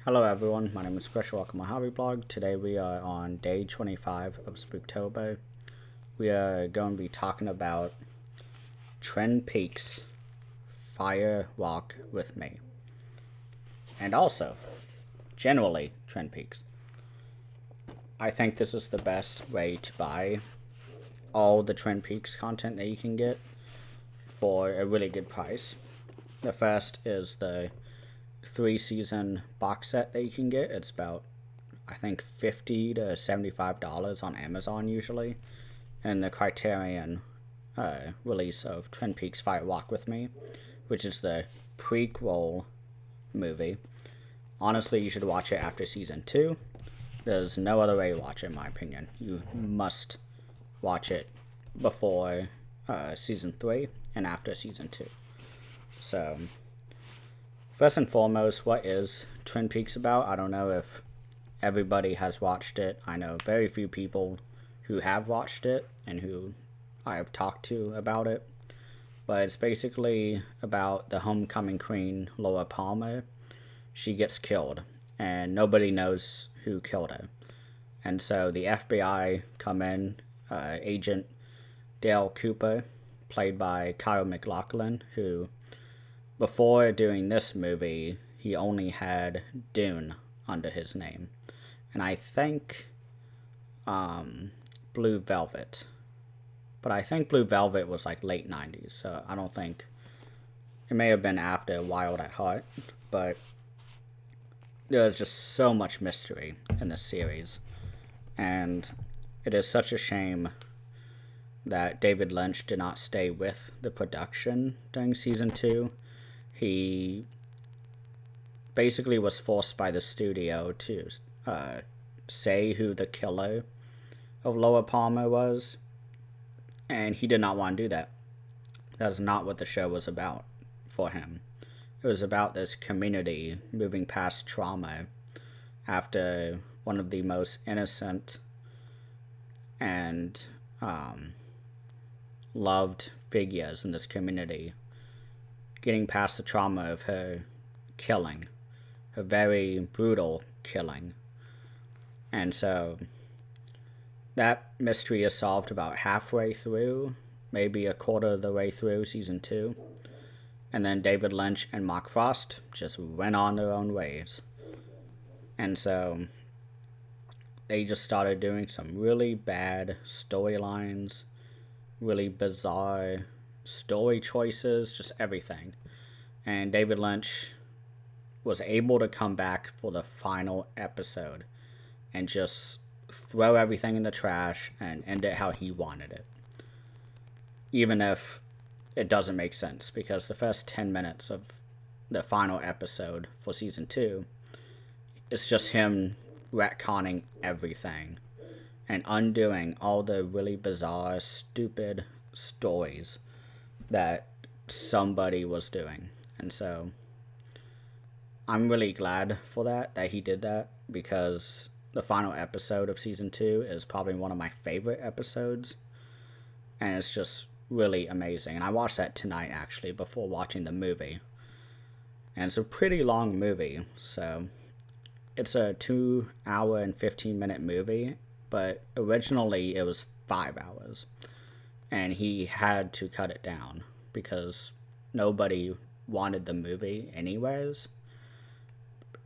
Hello everyone, my name is Chris, welcome to my hobby blog. Today we are on day 25 of Spooktober. We are going to be talking about Twin Peaks Fire Walk With Me. And also, generally, Twin Peaks. I think this is the best way to buy all the Twin Peaks content that you can get for a really good price. The first is the 3-season box set that you can get. It's about, I think, $50 to $75 on Amazon usually. And the Criterion release of Twin Peaks Fire Walk With Me, which is the prequel movie. Honestly, you should watch it after season 2. There's no other way to watch it, in my opinion. You must watch it before season 3 and after season 2. So, first and foremost, what is Twin Peaks about? I don't know if everybody has watched it. I know very few people who have watched it and who I have talked to about it. But it's basically about the homecoming queen, Laura Palmer. She gets killed, and nobody knows who killed her. And so the FBI come in, Agent Dale Cooper, played by Kyle MacLachlan, who before doing this movie, he only had Dune under his name. And I think Blue Velvet. But I think Blue Velvet was like late 90s, so I don't think... It may have been after Wild at Heart, but there's just so much mystery in this series. And it is such a shame that David Lynch did not stay with the production during season 2. He basically was forced by the studio to say who the killer of Laura Palmer was, and he did not want to do that. That's not what the show was about for him. It was about this community moving past trauma after one of the most innocent and loved figures in this community getting past the trauma of her killing, her very brutal killing. And so that mystery is solved about halfway through, maybe a quarter of the way through season 2. And then David Lynch and Mark Frost just went on their own ways. And so they just started doing some really bad storylines, really bizarre story choices, just everything. And David Lynch was able to come back for the final episode and just throw everything in the trash and end it how he wanted it. Even if it doesn't make sense, because the first 10 minutes of the final episode for season 2 is just him retconning everything and undoing all the really bizarre, stupid stories that somebody was doing. And so I'm really glad for that he did that, because the final episode of season 2 is probably one of my favorite episodes, and it's just really amazing. And I watched that tonight actually before watching the movie, and it's a pretty long movie, so it's a 2 hour and 15-minute movie, but originally it was 5 hours, and he had to cut it down because nobody wanted the movie anyways,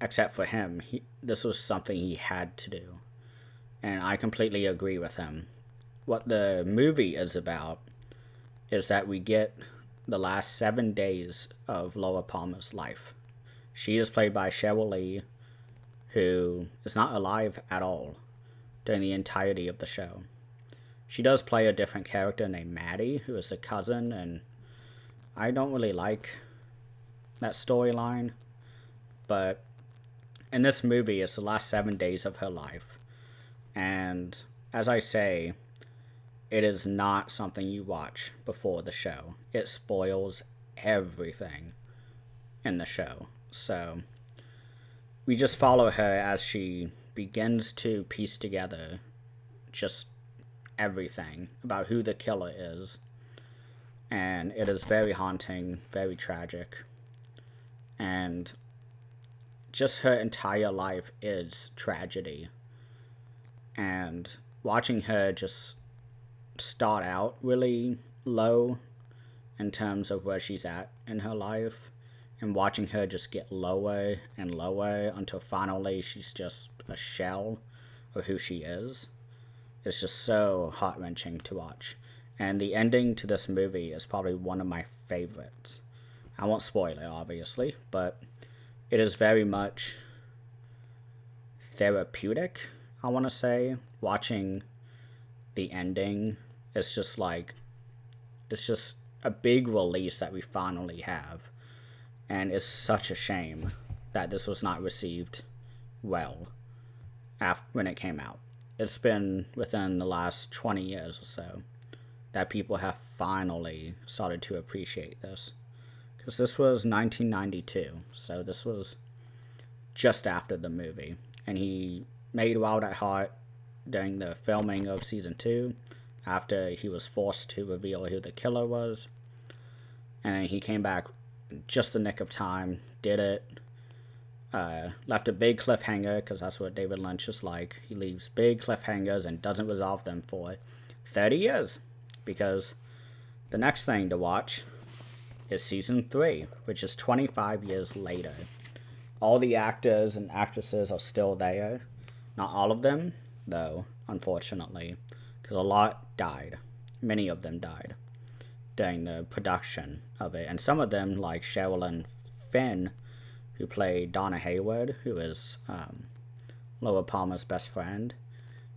except for him. This was something he had to do, and I completely agree with him. What the movie is about is that we get the last 7 days of Laura Palmer's life. She is played by Cheryl Lee, who is not alive at all during the entirety of the show. She does play a different character named Maddie, who is the cousin, and I don't really like that storyline. But in this movie, it's the last 7 days of her life. And as I say, it is not something you watch before the show. It spoils everything in the show. So we just follow her as she begins to piece together just everything about who the killer is. And it is very haunting, very tragic. And just her entire life is tragedy. And watching her just start out really low in terms of where she's at in her life, and watching her just get lower and lower until finally she's just a shell of who she is. It's just so heart-wrenching to watch. And the ending to this movie is probably one of my favorites. I won't spoil it, obviously, but it is very much therapeutic, I want to say. Watching the ending, it's just a big release that we finally have. And it's such a shame that this was not received well when it came out. It's been within the last 20 years or so that people have finally started to appreciate this. Because this was 1992, so this was just after the movie. And he made Wild at Heart during the filming of season 2, after he was forced to reveal who the killer was. And he came back just the nick of time, did it, left a big cliffhanger, because that's what David Lynch is like. He leaves big cliffhangers and doesn't resolve them for 30 years, because the next thing to watch is season 3, which is 25 years later. All the actors and actresses are still there. Not all of them, though, unfortunately, because a lot died. Many of them died during the production of it. And some of them, like Sherilyn Fenn, who played Donna Hayward, who is Laura Palmer's best friend,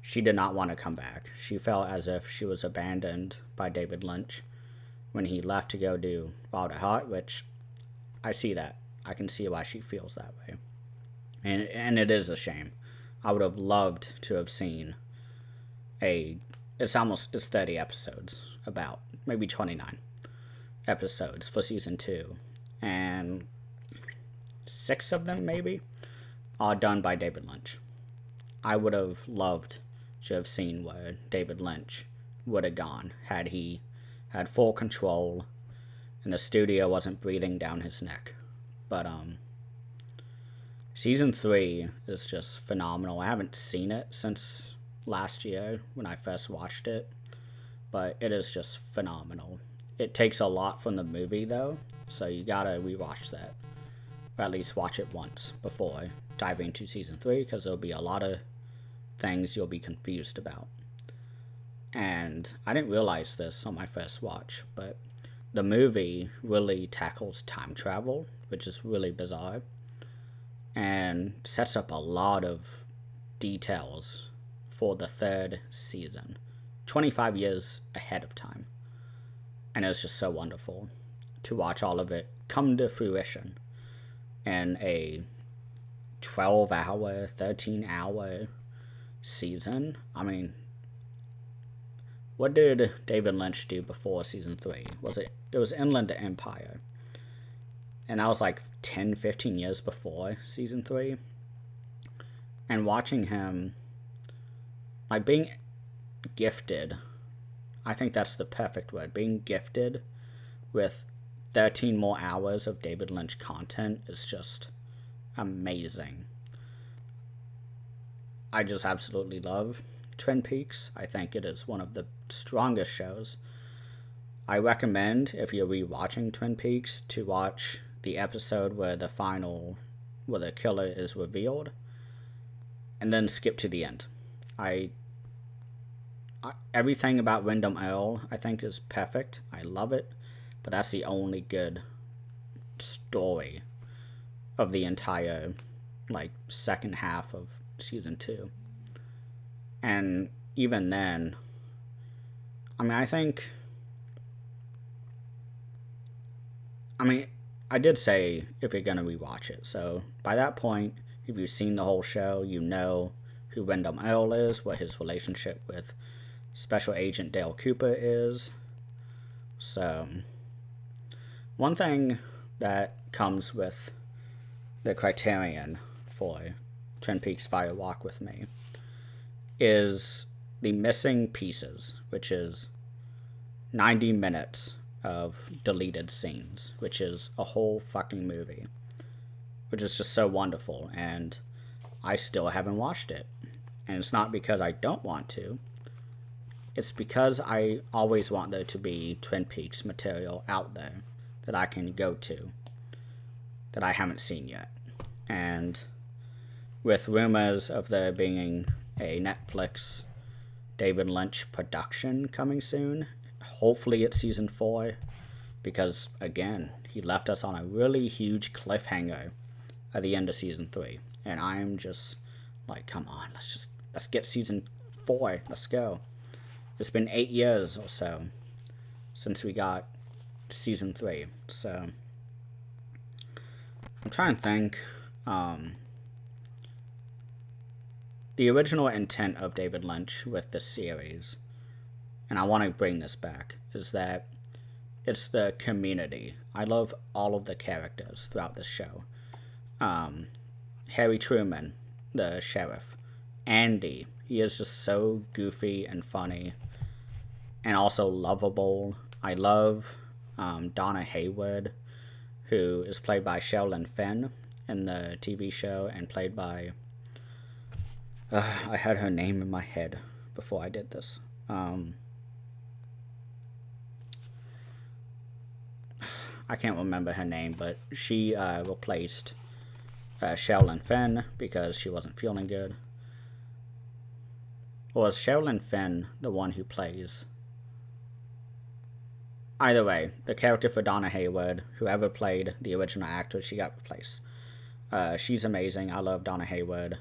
she did not want to come back. She felt as if she was abandoned by David Lynch when he left to go do Wild at Heart, which I see that. I can see why she feels that way. And it is a shame. I would have loved to have seen it's 30 episodes, about maybe 29 episodes for season 2, and 6 of them maybe are done by David Lynch. I would have loved to have seen where David Lynch would have gone had he had full control and the studio wasn't breathing down his neck. But season 3 is just phenomenal. I haven't seen it since last year when I first watched it, but it is just phenomenal. It takes a lot from the movie, though, so you gotta rewatch that, or at least watch it once before diving into season 3, because there'll be a lot of things you'll be confused about. And I didn't realize this on my first watch, but the movie really tackles time travel, which is really bizarre, and sets up a lot of details for the 3rd season, 25 years ahead of time. And it was just so wonderful to watch all of it come to fruition in a 12-hour, 13-hour season. I mean, what did David Lynch do before season 3? It was Inland Empire. And that was like 10, 15 years before season 3. And watching him, like, being gifted, I think that's the perfect word, being gifted with 13 more hours of David Lynch content is just amazing. I just absolutely love Twin Peaks. I think it is one of the strongest shows. I recommend, if you're rewatching Twin Peaks, to watch the episode where the killer is revealed, and then skip to the end. Everything about Wyndham Earl, I think, is perfect. I love it, but that's the only good story of the entire, second half of season 2. And even then, I did say if you're gonna rewatch it, so by that point, if you've seen the whole show, you know who Wyndham Earl is, what his relationship with Special Agent Dale Cooper is. So, one thing that comes with the criterion for Twin Peaks Fire Walk with Me is the missing pieces, which is 90 minutes of deleted scenes, which is a whole fucking movie. which is just so wonderful, and I still haven't watched it. And it's not because I don't want to. It's because I always want there to be Twin Peaks material out there that I can go to that I haven't seen yet. And with rumors of there being a Netflix David Lynch production coming soon, hopefully it's season 4, because again, he left us on a really huge cliffhanger at the end of season 3. And I'm just like, come on, let's get season 4. Let's go. It's been 8 years or so since we got season 3. So I'm trying to think. The original intent of David Lynch with this series, and I want to bring this back, is that it's the community. I love all of the characters throughout this show. Harry Truman, the sheriff. Andy, he is just so goofy and funny, and also lovable. I love Donna Hayward, who is played by Sherilyn Fenn in the TV show, and played by... I had her name in my head before I did this. I can't remember her name, but she replaced Sherilyn Fenn because she wasn't feeling good. Or is Sherilyn Fenn the one who plays? Either way, the character for Donna Hayward, whoever played the original actor, she got replaced. She's amazing. I love Donna Hayward.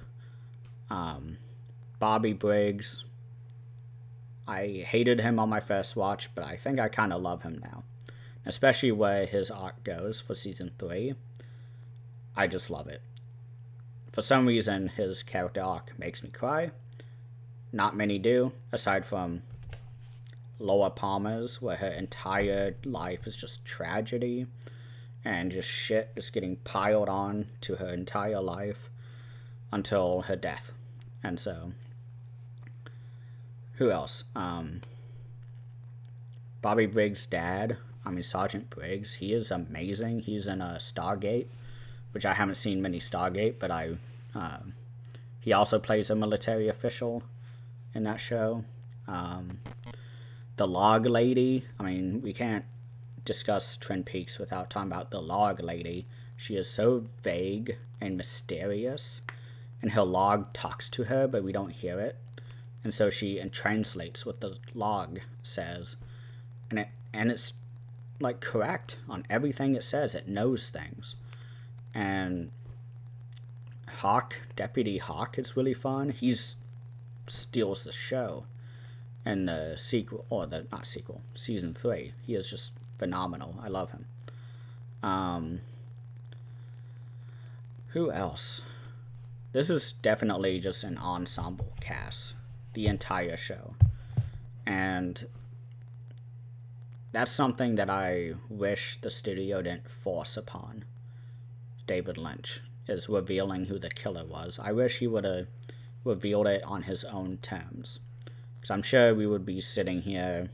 Bobby Briggs, I hated him on my first watch, but I think I kind of love him now. Especially where his arc goes for season 3. I just love it. For some reason, his character arc makes me cry. Not many do, aside from Laura Palmer's, where her entire life is just tragedy, and just shit is getting piled on to her entire life until her death. And so, who else? Bobby Briggs' dad, Sergeant Briggs, he is amazing. He's in Stargate, which I haven't seen many Stargate, but he also plays a military official in that show. The Log Lady, we can't discuss Twin Peaks without talking about the Log Lady. She is so vague and mysterious, and her log talks to her, but we don't hear it. And so she translates what the log says, and it's like correct on everything it says. It knows things. And Deputy Hawk is really fun. He steals the show. And the sequel, season 3. He is just phenomenal. I love him. Who else? This is definitely just an ensemble cast. The entire show. And that's something that I wish the studio didn't force upon David Lynch, is revealing who the killer was. I wish he would have revealed it on his own terms. Because I'm sure we would be sitting here,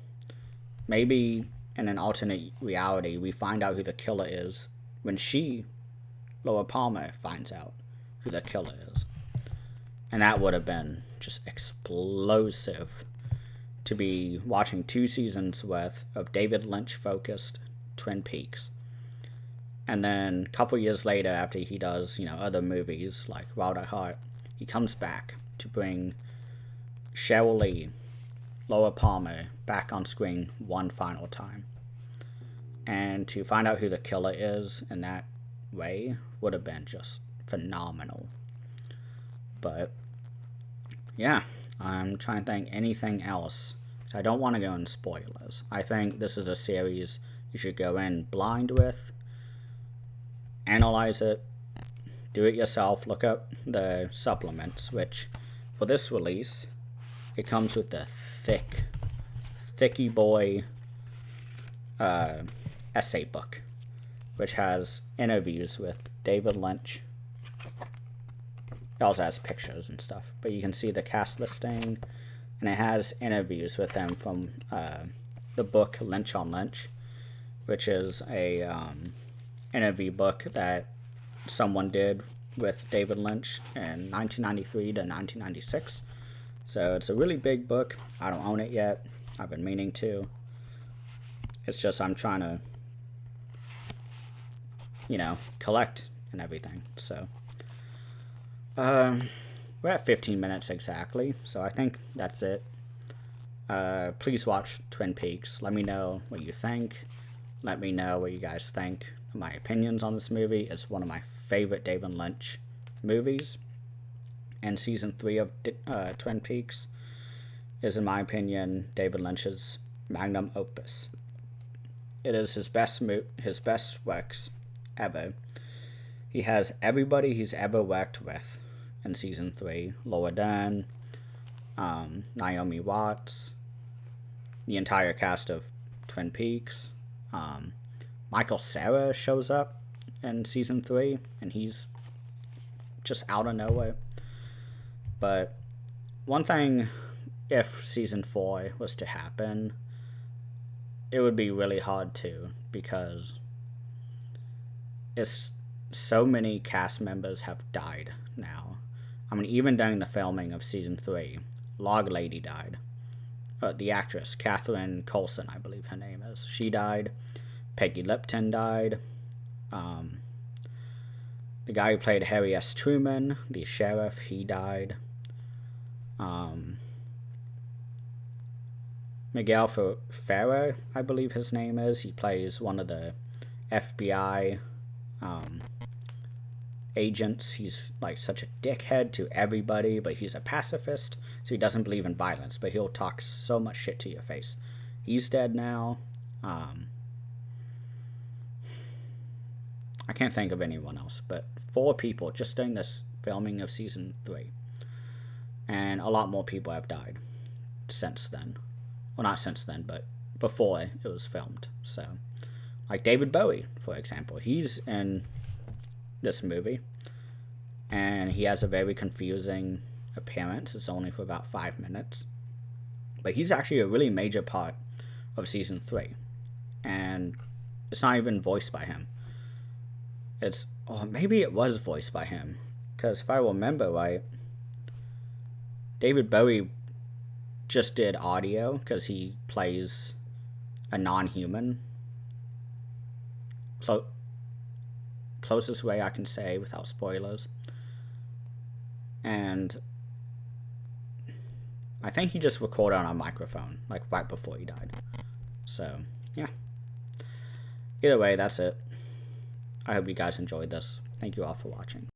maybe in an alternate reality, we find out who the killer is when Laura Palmer, finds out who the killer is. And that would have been just explosive to be watching 2 seasons worth of David Lynch-focused Twin Peaks. And then a couple years later, after he does, other movies like Wild at Heart, he comes back to bring Cheryl Lee, Laura Palmer, back on screen one final time. And to find out who the killer is in that way would have been just phenomenal. But yeah, I'm trying to think anything else. I don't want to go in spoilers. I think this is a series you should go in blind with, analyze it, do it yourself, look up the supplements, which for this release, it comes with the thicky boy essay book, which has interviews with David Lynch. It also has pictures and stuff, but you can see the cast listing, and it has interviews with him from the book Lynch on Lynch, which is a interview book that someone did with David Lynch in 1993 to 1996. So it's a really big book. I don't own it yet. I've been meaning to. It's just I'm trying to, collect and everything. So we're at 15 minutes exactly. So I think that's it. Please watch Twin Peaks. Let me know what you think. Let me know what you guys think. My opinions on this movie. It's one of my favorite David Lynch movies. And season 3 of Twin Peaks is, in my opinion, David Lynch's magnum opus. It is his best works ever. He has everybody he's ever worked with in season 3. Laura Dern, Naomi Watts, the entire cast of Twin Peaks. Michael Cera shows up in season 3, and he's just out of nowhere. But one thing, if season 4 was to happen, it would be really hard to, because it's so many cast members have died now. I mean, even during the filming of season 3, Log Lady died. The actress, Catherine Coulson, I believe her name is. She died. Peggy Lipton died. The guy who played Harry S. Truman, the sheriff, he died. Miguel Ferrer, I believe his name is. He plays one of the FBI agents. He's like such a dickhead to everybody, but he's a pacifist, so he doesn't believe in violence, but he'll talk so much shit to your face. He's dead now. I can't think of anyone else, but 4 people just during this filming of season 3. And a lot more people have died since then. Well, not since then, but before it was filmed. So, like David Bowie, for example. He's in this movie, and he has a very confusing appearance. It's only for about 5 minutes. But he's actually a really major part of season 3. And it's not even voiced by him. Maybe it was voiced by him. Because if I remember right, David Bowie just did audio because he plays a non-human. Closest way I can say without spoilers. And I think he just recorded on a microphone, like right before he died. So, yeah. Either way, that's it. I hope you guys enjoyed this. Thank you all for watching.